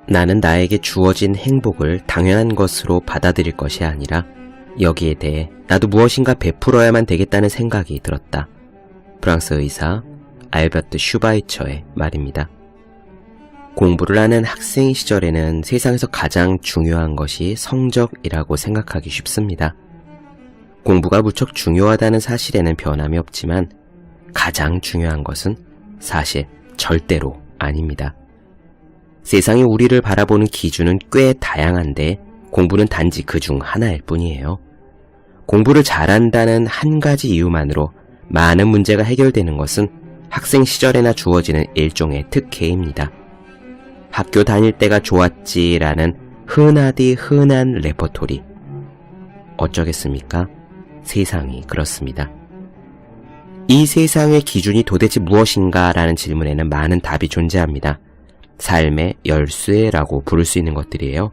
나는 나에게 주어진 행복을 당연한 것으로 받아들일 것이 아니라 여기에 대해 나도 무엇인가 베풀어야만 되겠다는 생각이 들었다. 프랑스 의사 알베르트 슈바이처의 말입니다. 공부를 하는 학생 시절에는 세상에서 가장 중요한 것이 성적이라고 생각하기 쉽습니다. 공부가 무척 중요하다는 사실에는 변함이 없지만 가장 중요한 것은 사실 절대로 아닙니다. 세상이 우리를 바라보는 기준은 꽤 다양한데 공부는 단지 그 중 하나일 뿐이에요. 공부를 잘한다는 한 가지 이유만으로 많은 문제가 해결되는 것은 학생 시절에나 주어지는 일종의 특혜입니다. 학교 다닐 때가 좋았지라는 흔하디 흔한 레퍼토리. 어쩌겠습니까? 세상이 그렇습니다. 이 세상의 기준이 도대체 무엇인가 라는 질문에는 많은 답이 존재합니다. 삶의 열쇠라고 부를 수 있는 것들이에요.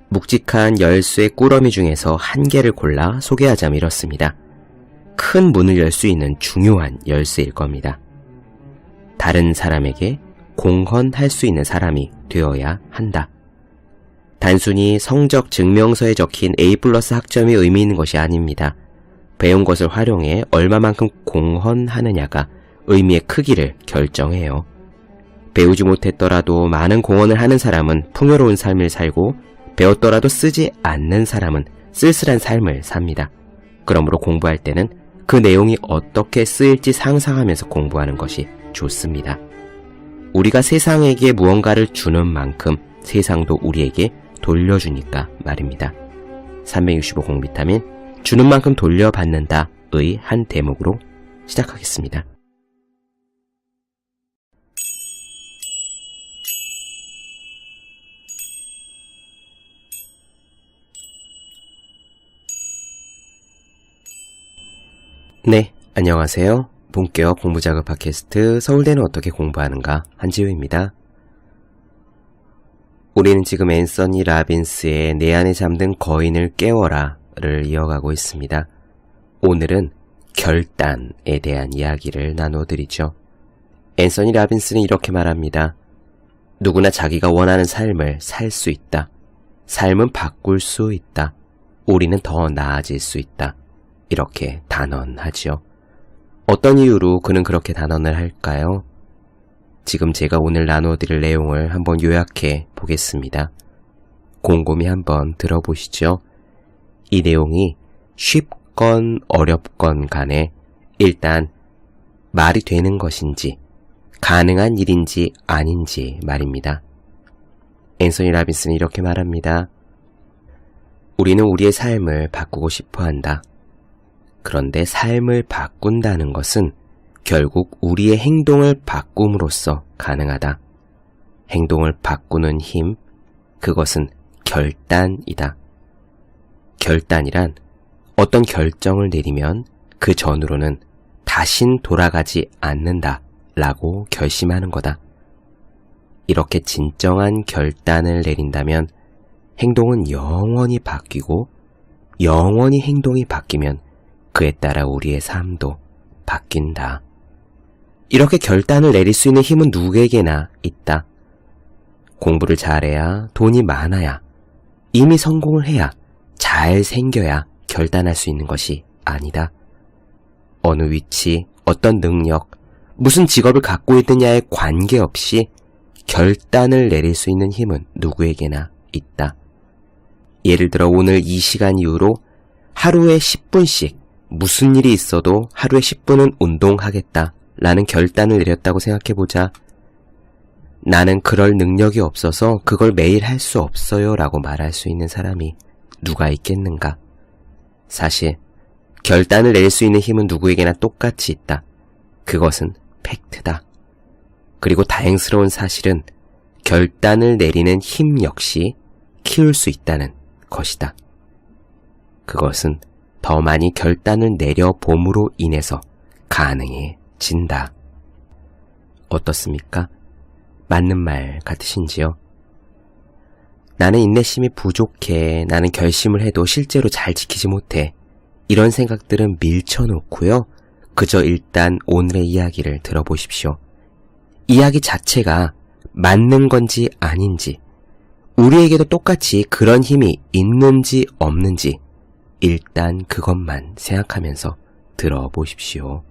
묵직한 열쇠 꾸러미 중에서 한 개를 골라 소개하자면 이렇습니다. 큰 문을 열 수 있는 중요한 열쇠일 겁니다. 다른 사람에게 공헌할 수 있는 사람이 되어야 한다. 단순히 성적 증명서에 적힌 A+ 학점이 의미 있는 것이 아닙니다. 배운 것을 활용해 얼마만큼 공헌하느냐가 의미의 크기를 결정해요. 배우지 못했더라도 많은 공헌을 하는 사람은 풍요로운 삶을 살고 배웠더라도 쓰지 않는 사람은 쓸쓸한 삶을 삽니다. 그러므로 공부할 때는 그 내용이 어떻게 쓰일지 상상하면서 공부하는 것이 좋습니다. 우리가 세상에게 무언가를 주는 만큼 세상도 우리에게 돌려주니까 말입니다. 365 공비타민 주는 만큼 돌려받는다의 한 대목으로 시작하겠습니다. 네, 안녕하세요. 본격 공부작업 팟캐스트 서울대는 어떻게 공부하는가 한지우입니다. 우리는 지금 앤서니 라빈스의 내 안에 잠든 거인을 깨워라를 이어가고 있습니다. 오늘은 결단에 대한 이야기를 나눠드리죠. 앤서니 라빈스는 이렇게 말합니다. 누구나 자기가 원하는 삶을 살 수 있다. 삶은 바꿀 수 있다. 우리는 더 나아질 수 있다. 이렇게 단언하죠. 어떤 이유로 그는 그렇게 단언을 할까요? 지금 제가 오늘 나눠드릴 내용을 한번 요약해 보겠습니다. 곰곰이 한번 들어보시죠. 이 내용이 쉽건 어렵건 간에 일단 말이 되는 것인지 가능한 일인지 아닌지 말입니다. 앤서니 라빈스는 이렇게 말합니다. 우리는 우리의 삶을 바꾸고 싶어 한다. 그런데 삶을 바꾼다는 것은 결국 우리의 행동을 바꿈으로써 가능하다. 행동을 바꾸는 힘, 그것은 결단이다. 결단이란 어떤 결정을 내리면 그 전으로는 다신 돌아가지 않는다 라고 결심하는 거다. 이렇게 진정한 결단을 내린다면 행동은 영원히 바뀌고 영원히 행동이 바뀌면 그에 따라 우리의 삶도 바뀐다. 이렇게 결단을 내릴 수 있는 힘은 누구에게나 있다. 공부를 잘해야, 돈이 많아야, 이미 성공을 해야, 잘 생겨야 결단할 수 있는 것이 아니다. 어느 위치, 어떤 능력, 무슨 직업을 갖고 있느냐에 관계없이 결단을 내릴 수 있는 힘은 누구에게나 있다. 예를 들어 오늘 이 시간 이후로 하루에 10분씩 무슨 일이 있어도 하루에 10분은 운동하겠다 라는 결단을 내렸다고 생각해보자. 나는 그럴 능력이 없어서 그걸 매일 할 수 없어요 라고 말할 수 있는 사람이 누가 있겠는가? 사실 결단을 내릴 수 있는 힘은 누구에게나 똑같이 있다. 그것은 팩트다. 그리고 다행스러운 사실은 결단을 내리는 힘 역시 키울 수 있다는 것이다. 그것은 더 많이 결단을 내려봄으로 인해서 가능해진다. 어떻습니까? 맞는 말 같으신지요? 나는 인내심이 부족해. 나는 결심을 해도 실제로 잘 지키지 못해. 이런 생각들은 밀쳐놓고요. 그저 일단 오늘의 이야기를 들어보십시오. 이야기 자체가 맞는 건지 아닌지, 우리에게도 똑같이 그런 힘이 있는지 없는지 일단 그것만 생각하면서 들어보십시오.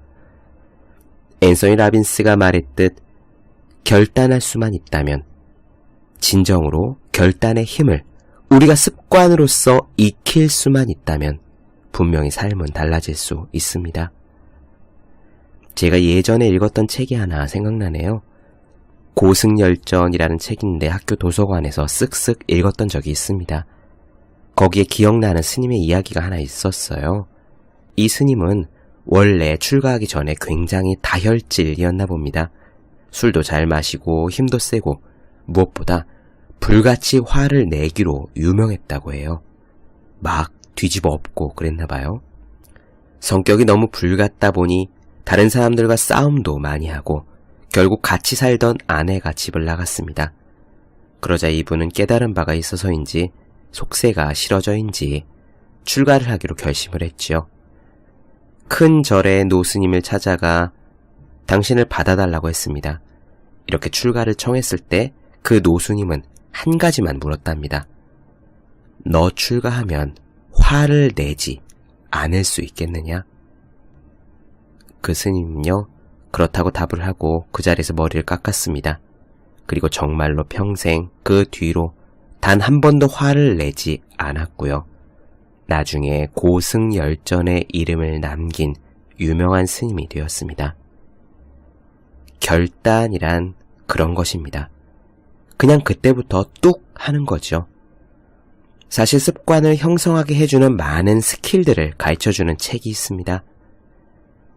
앤서니 라빈스가 말했듯 결단할 수만 있다면, 진정으로 결단의 힘을 우리가 습관으로서 익힐 수만 있다면 분명히 삶은 달라질 수 있습니다. 제가 예전에 읽었던 책이 하나 생각나네요. 고승열전이라는 책인데 학교 도서관에서 쓱쓱 읽었던 적이 있습니다. 거기에 기억나는 스님의 이야기가 하나 있었어요. 이 스님은 원래 출가하기 전에 굉장히 다혈질이었나 봅니다. 술도 잘 마시고 힘도 세고 무엇보다 불같이 화를 내기로 유명했다고 해요. 막 뒤집어 엎고 그랬나 봐요. 성격이 너무 불같다 보니 다른 사람들과 싸움도 많이 하고 결국 같이 살던 아내가 집을 나갔습니다. 그러자 이분은 깨달은 바가 있어서인지 속세가 싫어져인지 출가를 하기로 결심을 했지요. 큰 절의 노스님을 찾아가 당신을 받아달라고 했습니다. 이렇게 출가를 청했을 때 그 노스님은 한 가지만 물었답니다. 너 출가하면 화를 내지 않을 수 있겠느냐? 그 스님은요, 그렇다고 답을 하고 그 자리에서 머리를 깎았습니다. 그리고 정말로 평생 그 뒤로 단 한 번도 화를 내지 않았고요. 나중에 고승열전의 이름을 남긴 유명한 스님이 되었습니다. 결단이란 그런 것입니다. 그냥 그때부터 뚝 하는 거죠. 사실 습관을 형성하게 해주는 많은 스킬들을 가르쳐주는 책이 있습니다.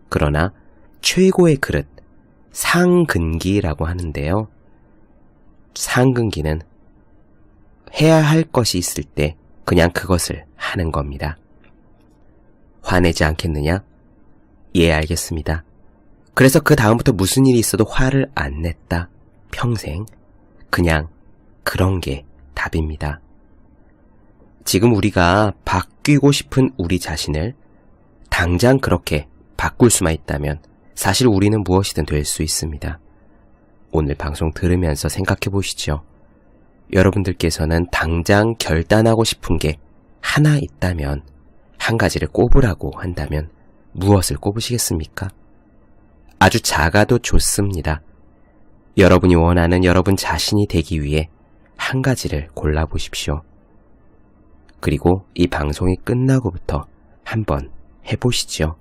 그러나 최고의 그릇, 상근기라고 하는데요. 상근기는 해야 할 것이 있을 때 그냥 그것을 하는 겁니다. 화내지 않겠느냐? 예, 알겠습니다. 그래서 그 다음부터 무슨 일이 있어도 화를 안 냈다. 평생. 그냥 그런 게 답입니다. 지금 우리가 바뀌고 싶은 우리 자신을 당장 그렇게 바꿀 수만 있다면 사실 우리는 무엇이든 될 수 있습니다. 오늘 방송 들으면서 생각해 보시죠. 여러분들께서는 당장 결단하고 싶은 게 하나 있다면, 한 가지를 꼽으라고 한다면 무엇을 꼽으시겠습니까? 아주 작아도 좋습니다. 여러분이 원하는 여러분 자신이 되기 위해 한 가지를 골라보십시오. 그리고 이 방송이 끝나고부터 한번 해보시죠.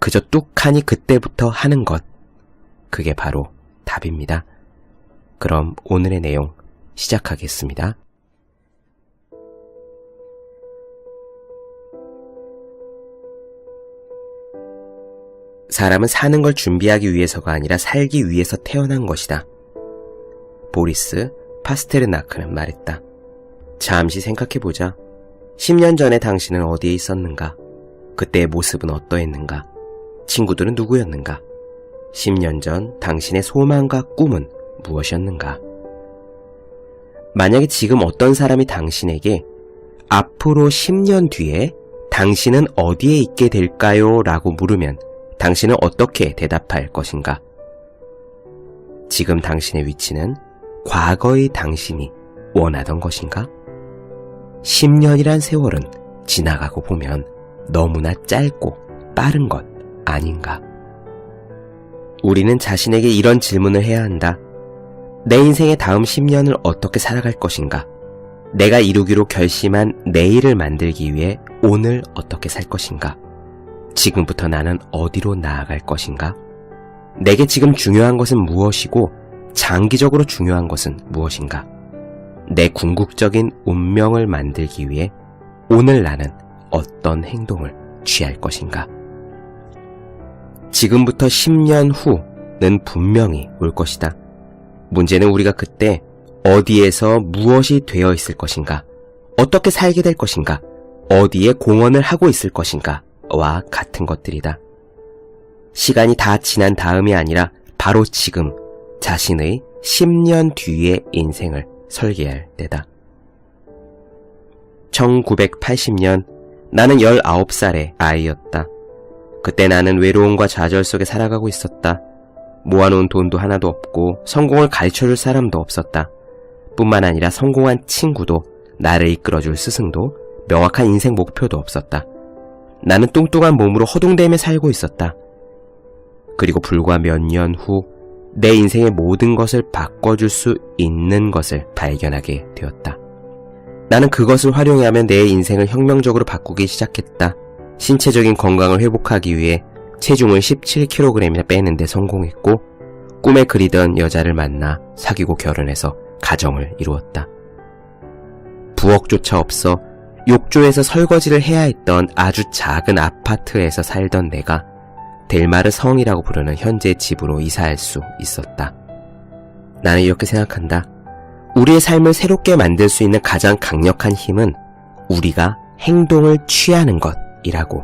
그저 뚝하니 그때부터 하는 것, 그게 바로 답입니다. 그럼 오늘의 내용 시작하겠습니다. 사람은 사는 걸 준비하기 위해서가 아니라 살기 위해서 태어난 것이다. 보리스 파스테르나크는 말했다. 잠시 생각해보자. 10년 전에 당신은 어디에 있었는가? 그때의 모습은 어떠했는가? 친구들은 누구였는가? 10년 전 당신의 소망과 꿈은 무엇이었는가? 만약에 지금 어떤 사람이 당신에게 앞으로 10년 뒤에 당신은 어디에 있게 될까요? 라고 물으면 당신은 어떻게 대답할 것인가? 지금 당신의 위치는 과거의 당신이 원하던 것인가? 10년이란 세월은 지나가고 보면 너무나 짧고 빠른 것 아닌가? 우리는 자신에게 이런 질문을 해야 한다. 내 인생의 다음 10년을 어떻게 살아갈 것인가? 내가 이루기로 결심한 내일을 만들기 위해 오늘 어떻게 살 것인가? 지금부터 나는 어디로 나아갈 것인가? 내게 지금 중요한 것은 무엇이고 장기적으로 중요한 것은 무엇인가? 내 궁극적인 운명을 만들기 위해 오늘 나는 어떤 행동을 취할 것인가? 지금부터 10년 후는 분명히 올 것이다. 문제는 우리가 그때 어디에서 무엇이 되어 있을 것인가? 어떻게 살게 될 것인가? 어디에 공헌을 하고 있을 것인가? 와 같은 것들이다. 시간이 다 지난 다음이 아니라 바로 지금 자신의 10년 뒤의 인생을 설계할 때다. 1980년 나는 19살의 아이였다. 그때 나는 외로움과 좌절 속에 살아가고 있었다. 모아놓은 돈도 하나도 없고 성공을 가르쳐줄 사람도 없었다. 뿐만 아니라 성공한 친구도, 나를 이끌어줄 스승도, 명확한 인생 목표도 없었다. 나는 뚱뚱한 몸으로 허둥대며 살고 있었다. 그리고 불과 몇 년 후 내 인생의 모든 것을 바꿔줄 수 있는 것을 발견하게 되었다. 나는 그것을 활용하며 내 인생을 혁명적으로 바꾸기 시작했다. 신체적인 건강을 회복하기 위해 체중을 17kg이나 빼는 데 성공했고, 꿈에 그리던 여자를 만나 사귀고 결혼해서 가정을 이루었다. 부엌조차 없어 욕조에서 설거지를 해야 했던 아주 작은 아파트에서 살던 내가 델마르 성이라고 부르는 현재 집으로 이사할 수 있었다. 나는 이렇게 생각한다. 우리의 삶을 새롭게 만들 수 있는 가장 강력한 힘은 우리가 행동을 취하는 것이라고.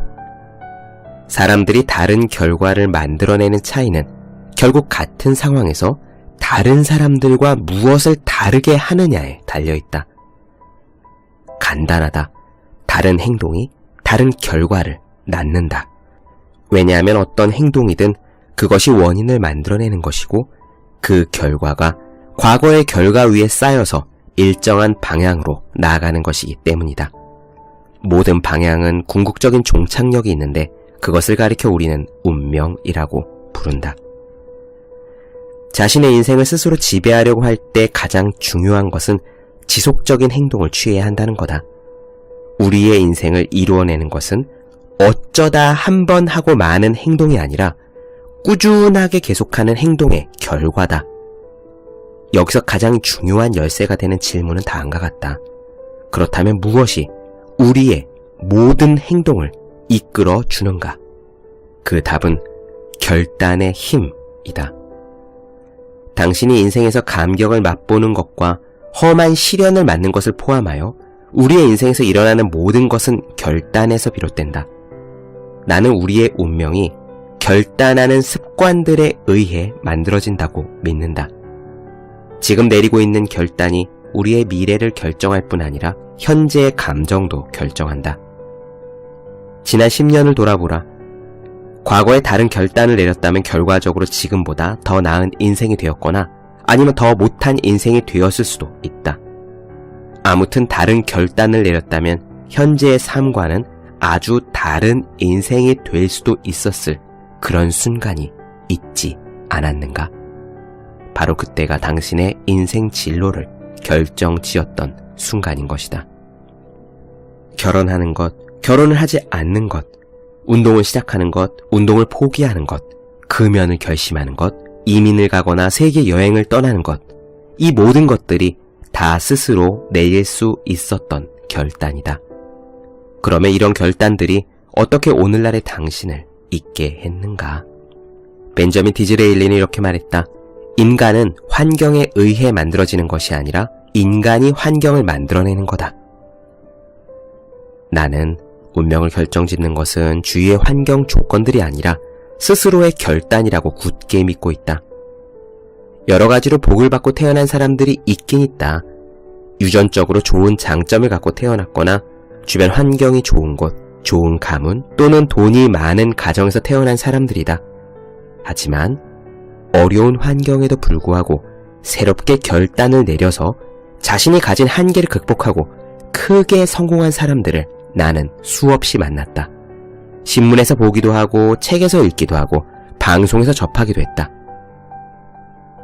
사람들이 다른 결과를 만들어내는 차이는 결국 같은 상황에서 다른 사람들과 무엇을 다르게 하느냐에 달려있다. 간단하다. 다른 행동이 다른 결과를 낳는다. 왜냐하면 어떤 행동이든 그것이 원인을 만들어내는 것이고, 그 결과가 과거의 결과 위에 쌓여서 일정한 방향으로 나아가는 것이기 때문이다. 모든 방향은 궁극적인 종착역이 있는데 그것을 가리켜 우리는 운명이라고 부른다. 자신의 인생을 스스로 지배하려고 할 때 가장 중요한 것은 지속적인 행동을 취해야 한다는 거다. 우리의 인생을 이루어내는 것은 어쩌다 한 번 하고 마는 행동이 아니라 꾸준하게 계속하는 행동의 결과다. 여기서 가장 중요한 열쇠가 되는 질문은 다음과 같다. 그렇다면 무엇이 우리의 모든 행동을 이끌어 주는가? 그 답은 결단의 힘이다. 당신이 인생에서 감격을 맛보는 것과 험한 시련을 맞는 것을 포함하여 우리의 인생에서 일어나는 모든 것은 결단에서 비롯된다. 나는 우리의 운명이 결단하는 습관들에 의해 만들어진다고 믿는다. 지금 내리고 있는 결단이 우리의 미래를 결정할 뿐 아니라 현재의 감정도 결정한다. 지난 10년을 돌아보라. 과거에 다른 결단을 내렸다면 결과적으로 지금보다 더 나은 인생이 되었거나 아니면 더 못한 인생이 되었을 수도 있다. 아무튼 다른 결단을 내렸다면 현재의 삶과는 아주 다른 인생이 될 수도 있었을 그런 순간이 있지 않았는가? 바로 그때가 당신의 인생 진로를 결정지었던 순간인 것이다. 결혼하는 것, 결혼을 하지 않는 것, 운동을 시작하는 것, 운동을 포기하는 것, 금연을 결심하는 것, 이민을 가거나 세계 여행을 떠나는 것, 이 모든 것들이 다 스스로 내릴 수 있었던 결단이다. 그러면 이런 결단들이 어떻게 오늘날의 당신을 있게 했는가? 벤저민 디즈레일리는 이렇게 말했다. 인간은 환경에 의해 만들어지는 것이 아니라 인간이 환경을 만들어내는 거다. 나는 운명을 결정짓는 것은 주위의 환경 조건들이 아니라 스스로의 결단이라고 굳게 믿고 있다. 여러 가지로 복을 받고 태어난 사람들이 있긴 있다. 유전적으로 좋은 장점을 갖고 태어났거나 주변 환경이 좋은 곳, 좋은 가문 또는 돈이 많은 가정에서 태어난 사람들이다. 하지만 어려운 환경에도 불구하고 새롭게 결단을 내려서 자신이 가진 한계를 극복하고 크게 성공한 사람들을 나는 수없이 만났다. 신문에서 보기도 하고 책에서 읽기도 하고 방송에서 접하기도 했다.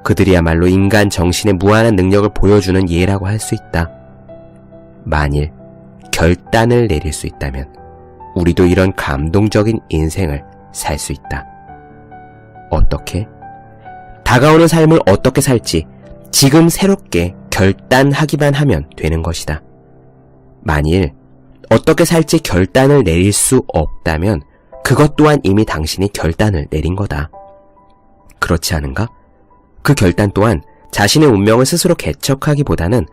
그들이야말로 인간 정신의 무한한 능력을 보여주는 예라고 할 수 있다. 만일 결단을 내릴 수 있다면 우리도 이런 감동적인 인생을 살 수 있다. 어떻게? 다가오는 삶을 어떻게 살지 지금 새롭게 결단하기만 하면 되는 것이다. 만일 어떻게 살지 결단을 내릴 수 없다면 그것 또한 이미 당신이 결단을 내린 거다. 그렇지 않은가? 그 결단 또한 자신의 운명을 스스로 개척하기보다는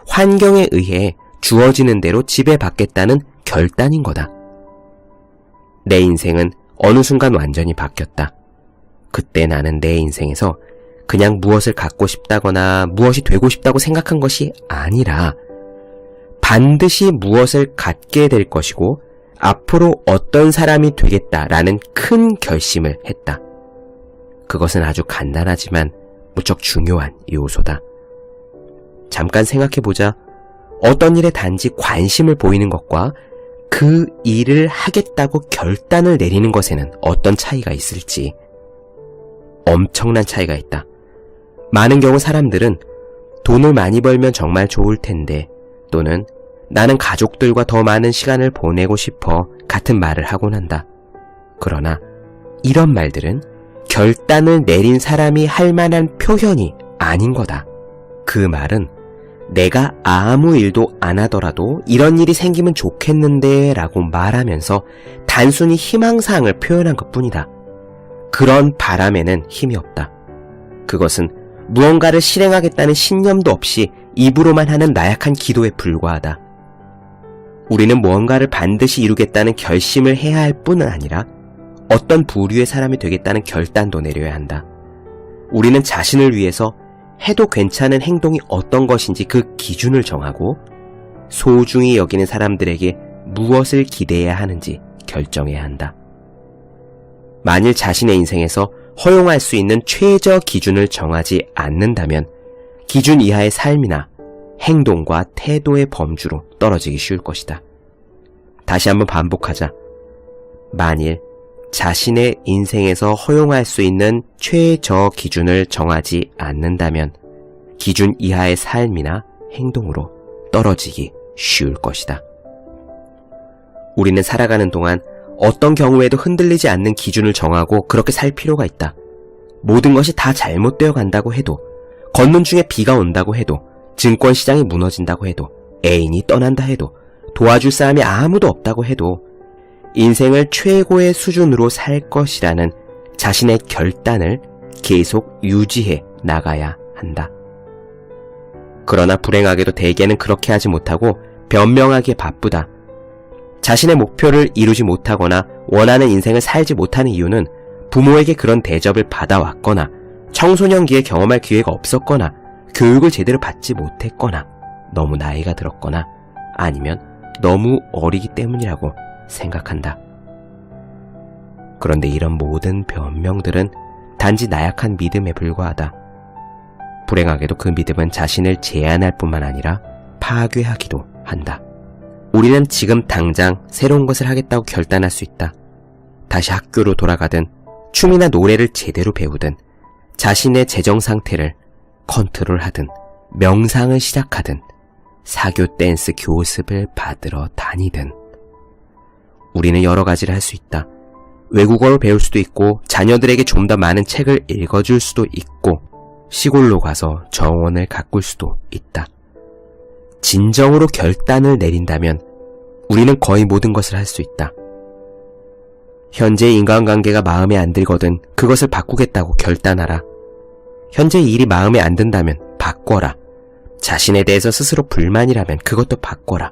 환경에 의해 주어지는 대로 지배받겠다는 결단인 거다. 내 인생은 어느 순간 완전히 바뀌었다. 그때 나는 내 인생에서 그냥 무엇을 갖고 싶다거나 무엇이 되고 싶다고 생각한 것이 아니라 반드시 무엇을 갖게 될 것이고 앞으로 어떤 사람이 되겠다라는 큰 결심을 했다. 그것은 아주 간단하지만 무척 중요한 요소다. 잠깐 생각해보자. 어떤 일에 단지 관심을 보이는 것과 그 일을 하겠다고 결단을 내리는 것에는 어떤 차이가 있을지. 엄청난 차이가 있다. 많은 경우 사람들은 돈을 많이 벌면 정말 좋을 텐데, 또는 나는 가족들과 더 많은 시간을 보내고 싶어 같은 말을 하곤 한다. 그러나 이런 말들은 결단을 내린 사람이 할 만한 표현이 아닌 거다. 그 말은 내가 아무 일도 안 하더라도 이런 일이 생기면 좋겠는데 라고 말하면서 단순히 희망사항을 표현한 것뿐이다. 그런 바람에는 힘이 없다. 그것은 무언가를 실행하겠다는 신념도 없이 입으로만 하는 나약한 기도에 불과하다. 우리는 무언가를 반드시 이루겠다는 결심을 해야 할 뿐은 아니라 어떤 부류의 사람이 되겠다는 결단도 내려야 한다. 우리는 자신을 위해서 해도 괜찮은 행동이 어떤 것인지 그 기준을 정하고 소중히 여기는 사람들에게 무엇을 기대해야 하는지 결정해야 한다. 만일 자신의 인생에서 허용할 수 있는 최저 기준을 정하지 않는다면 기준 이하의 삶이나 행동과 태도의 범주로 떨어지기 쉬울 것이다. 다시 한번 반복하자. 만일 자신의 인생에서 허용할 수 있는 최저 기준을 정하지 않는다면 기준 이하의 삶이나 행동으로 떨어지기 쉬울 것이다. 우리는 살아가는 동안 어떤 경우에도 흔들리지 않는 기준을 정하고 그렇게 살 필요가 있다. 모든 것이 다 잘못되어 간다고 해도, 걷는 중에 비가 온다고 해도, 증권시장이 무너진다고 해도, 애인이 떠난다 해도, 도와줄 사람이 아무도 없다고 해도 인생을 최고의 수준으로 살 것이라는 자신의 결단을 계속 유지해 나가야 한다. 그러나 불행하게도 대개는 그렇게 하지 못하고 변명하기에 바쁘다. 자신의 목표를 이루지 못하거나 원하는 인생을 살지 못하는 이유는 부모에게 그런 대접을 받아왔거나 청소년기에 경험할 기회가 없었거나 교육을 제대로 받지 못했거나 너무 나이가 들었거나 아니면 너무 어리기 때문이라고 생각한다. 그런데 이런 모든 변명들은 단지 나약한 믿음에 불과하다. 불행하게도 그 믿음은 자신을 제한할 뿐만 아니라 파괴하기도 한다. 우리는 지금 당장 새로운 것을 하겠다고 결단할 수 있다. 다시 학교로 돌아가든 춤이나 노래를 제대로 배우든 자신의 재정 상태를 컨트롤하든 명상을 시작하든 사교 댄스 교습을 받으러 다니든 우리는 여러 가지를 할 수 있다. 외국어를 배울 수도 있고 자녀들에게 좀 더 많은 책을 읽어줄 수도 있고 시골로 가서 정원을 가꿀 수도 있다. 진정으로 결단을 내린다면 우리는 거의 모든 것을 할 수 있다. 현재 인간관계가 마음에 안 들거든 그것을 바꾸겠다고 결단하라. 현재 일이 마음에 안 든다면 바꿔라. 자신에 대해서 스스로 불만이라면 그것도 바꿔라.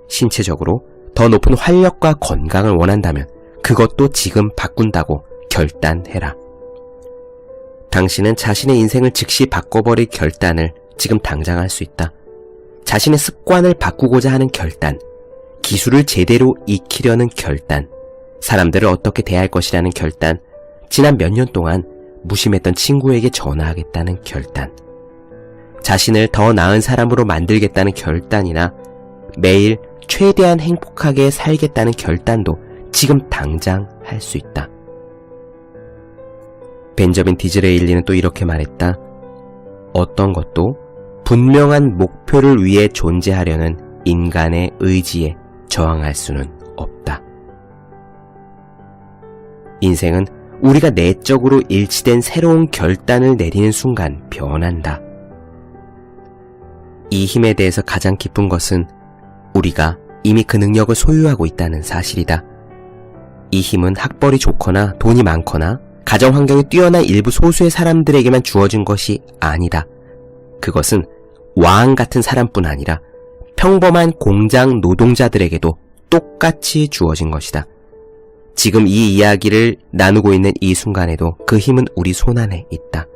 신체적으로 더 높은 활력과 건강을 원한다면 그것도 지금 바꾼다고 결단해라. 당신은 자신의 인생을 즉시 바꿔버릴 결단을 지금 당장 할 수 있다. 자신의 습관을 바꾸고자 하는 결단, 기술을 제대로 익히려는 결단, 사람들을 어떻게 대할 것이라는 결단, 지난 몇 년 동안 무심했던 친구에게 전화하겠다는 결단, 자신을 더 나은 사람으로 만들겠다는 결단이나 매일 최대한 행복하게 살겠다는 결단도 지금 당장 할 수 있다. 벤저민 디즈레일리는 또 이렇게 말했다. 어떤 것도 분명한 목표를 위해 존재하려는 인간의 의지에 저항할 수는 없다. 인생은 우리가 내적으로 일치된 새로운 결단을 내리는 순간 변한다. 이 힘에 대해서 가장 기쁜 것은 우리가 이미 그 능력을 소유하고 있다는 사실이다. 이 힘은 학벌이 좋거나 돈이 많거나 가정 환경이 뛰어난 일부 소수의 사람들에게만 주어진 것이 아니다. 그것은 왕 같은 사람뿐 아니라 평범한 공장 노동자들에게도 똑같이 주어진 것이다. 지금 이 이야기를 나누고 있는 이 순간에도 그 힘은 우리 손안에 있다.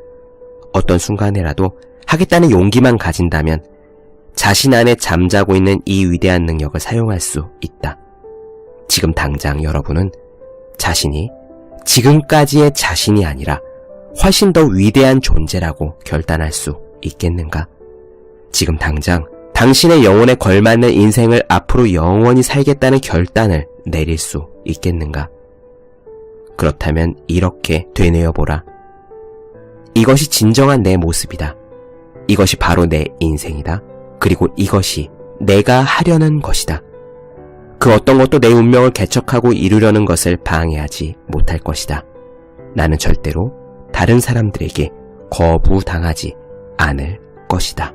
어떤 순간에라도 하겠다는 용기만 가진다면 자신 안에 잠자고 있는 이 위대한 능력을 사용할 수 있다. 지금 당장 여러분은 자신이 지금까지의 자신이 아니라 훨씬 더 위대한 존재라고 결단할 수 있겠는가? 지금 당장 당신의 영혼에 걸맞는 인생을 앞으로 영원히 살겠다는 결단을 내릴 수 있겠는가? 그렇다면 이렇게 되뇌어보라. 이것이 진정한 내 모습이다. 이것이 바로 내 인생이다. 그리고 이것이 내가 하려는 것이다. 그 어떤 것도 내 운명을 개척하고 이루려는 것을 방해하지 못할 것이다. 나는 절대로 다른 사람들에게 거부당하지 않을 것이다.